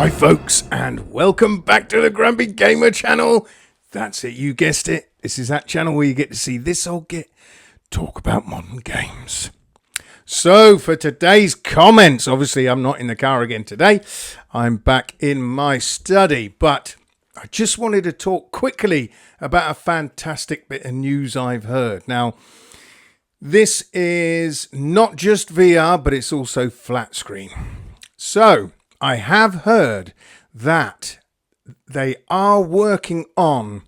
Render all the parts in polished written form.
Hi folks, and welcome back to the Grumpy Gamer channel. That's it, you guessed it. This is that channel where you get to see this old git talk about modern games. So for today's comments, obviously I'm not in the car again today. I'm back in my study, but I just wanted to talk quickly about a fantastic bit of news I've heard. Now, this is not just VR, but it's also flat screen. So I have heard that they are working on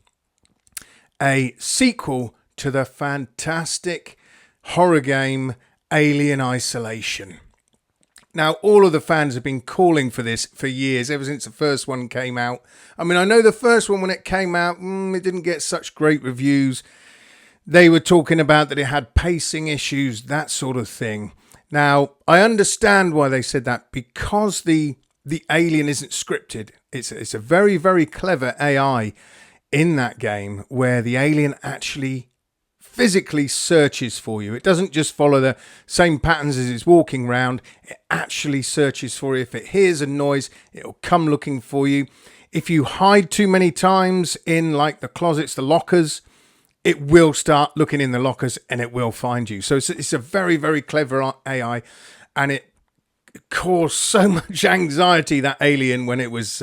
a sequel to the fantastic horror game Alien Isolation. Now, all of the fans have been calling for this for years, ever since the first one came out. I mean, I know the first one, when it came out, it didn't get such great reviews. They were talking about that it had pacing issues, that sort of thing. Now, I understand why they said that, because the alien isn't scripted. It's a very, very clever AI in that game where the alien actually physically searches for you. It doesn't just follow the same patterns as it's walking around. It actually searches for you. If it hears a noise, it'll come looking for you. If you hide too many times in like the closets, the lockers, it will start looking in the lockers and it will find you. So it's a very, very clever AI, and it caused so much anxiety, that alien, when it was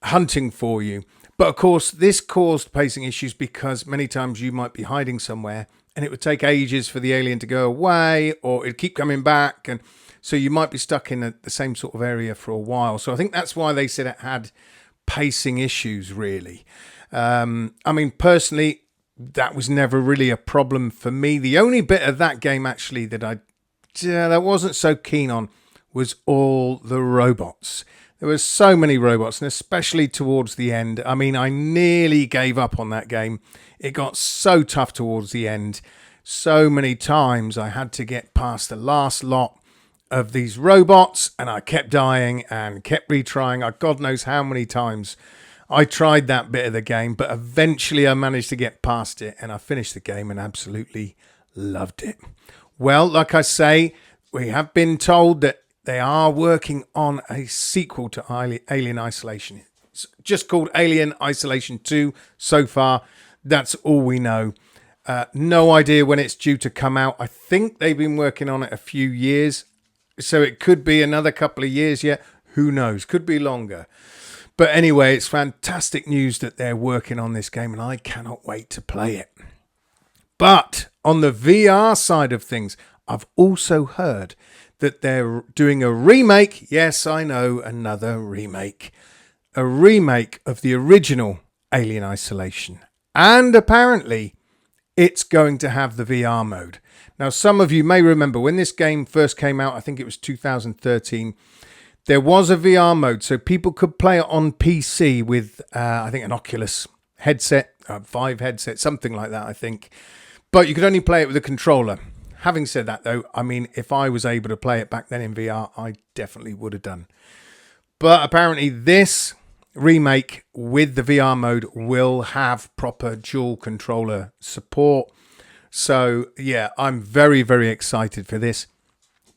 hunting for you. But of course, this caused pacing issues because many times you might be hiding somewhere and it would take ages for the alien to go away, or it'd keep coming back. And so you might be stuck in the same sort of area for a while. So I think that's why they said it had pacing issues, really. I mean, personally, that was never really a problem for me. The only bit of that game actually that that wasn't so keen on was all the robots. There were so many robots, and especially towards the end. I mean, I nearly gave up on that game. It got so tough towards the end. So many times I had to get past the last lot of these robots, and I kept dying and kept retrying. God knows how many times I tried that bit of the game, but eventually I managed to get past it, and I finished the game and absolutely loved it. Well, like I say, we have been told that they are working on a sequel to Alien Isolation. It's just called Alien Isolation 2 so far. That's all we know. No idea when it's due to come out. I think they've been working on it a few years, so it could be another couple of years yet. Who knows? Could be longer. But anyway, it's fantastic news that they're working on this game, and I cannot wait to play it. But on the VR side of things, I've also heard that they're doing a remake. Yes, I know, another remake. A remake of the original Alien Isolation. And apparently, it's going to have the VR mode. Now, some of you may remember when this game first came out, I think it was 2013, there was a VR mode, so people could play it on PC with, I think, an Oculus headset, Vive headset, something like that, I think. But you could only play it with a controller. Having said that, though, I mean, if I was able to play it back then in VR, I definitely would have done. But apparently this remake with the VR mode will have proper dual controller support. So, yeah, I'm very, very excited for this.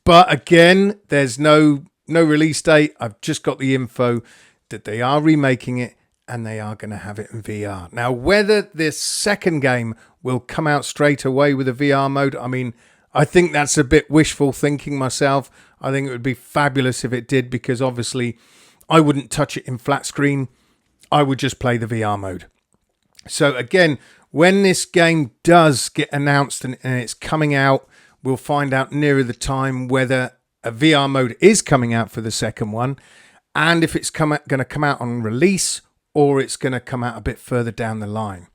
But again, there's no release date. I've just got the info that they are remaking it and they are going to have it in VR. Now, whether this second game will come out straight away with a VR mode, I mean, I think that's a bit wishful thinking myself. I think it would be fabulous if it did, because obviously I wouldn't touch it in flat screen. I would just play the VR mode. So again, when this game does get announced and it's coming out, we'll find out nearer the time whether a VR mode is coming out for the second one, and if it's going to come out on release or it's going to come out a bit further down the line.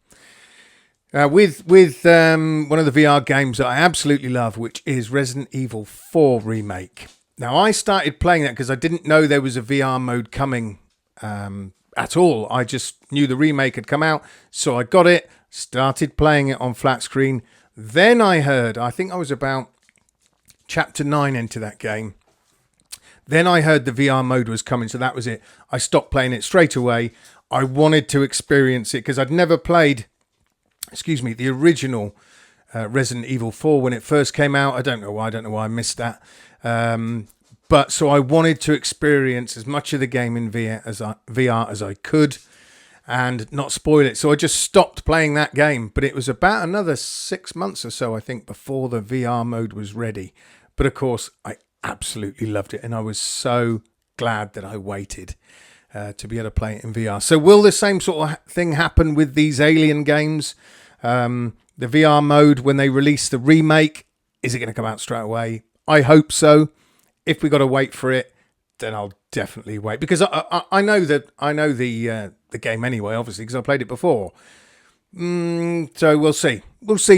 With one of the VR games that I absolutely love, which is Resident Evil 4 Remake. Now, I started playing that because I didn't know there was a VR mode coming at all. I just knew the remake had come out, so I got it, started playing it on flat screen. Then I heard, I think I was about chapter 9 into that game. Then I heard the VR mode was coming, so that was it. I stopped playing it straight away. I wanted to experience it because I'd never played, the original Resident Evil 4 when it first came out. I don't know why I missed that. But so I wanted to experience as much of the game in VR as I could and not spoil it. So I just stopped playing that game. But it was about another 6 months or so, I think, before the VR mode was ready. But of course, I absolutely loved it. And I was so glad that I waited to be able to play it in VR. So will the same sort of thing happen with these Alien games? The VR mode, when they release the remake, is it going to come out straight away? I hope so. If we got to wait for it, then I'll definitely wait, because I know the game anyway, obviously, because I played it before. So we'll see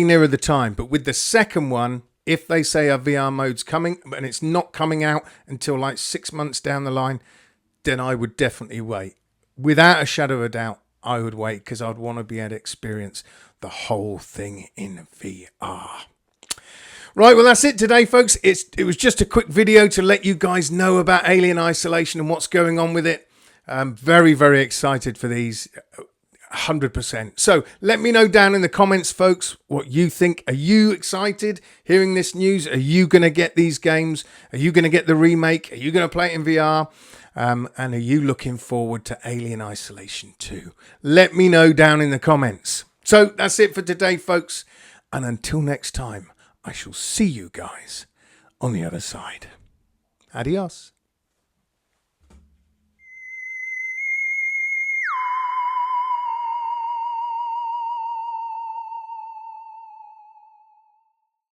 nearer the time. But with the second one, if they say a VR mode's coming and it's not coming out until like 6 months down the line, then I would definitely wait. Without a shadow of a doubt, I would wait, because I'd want to be able to experience the whole thing in VR. Right, well, that's it today, folks. It was just a quick video to let you guys know about Alien Isolation and what's going on with it. I'm very, very excited for these, 100%. So let me know down in the comments, folks, what you think. Are you excited hearing this news? Are you going to get these games? Are you going to get the remake? Are you going to play it in VR? And are you looking forward to Alien Isolation 2? Let me know down in the comments. So that's it for today, folks. And until next time, I shall see you guys on the other side. Adios.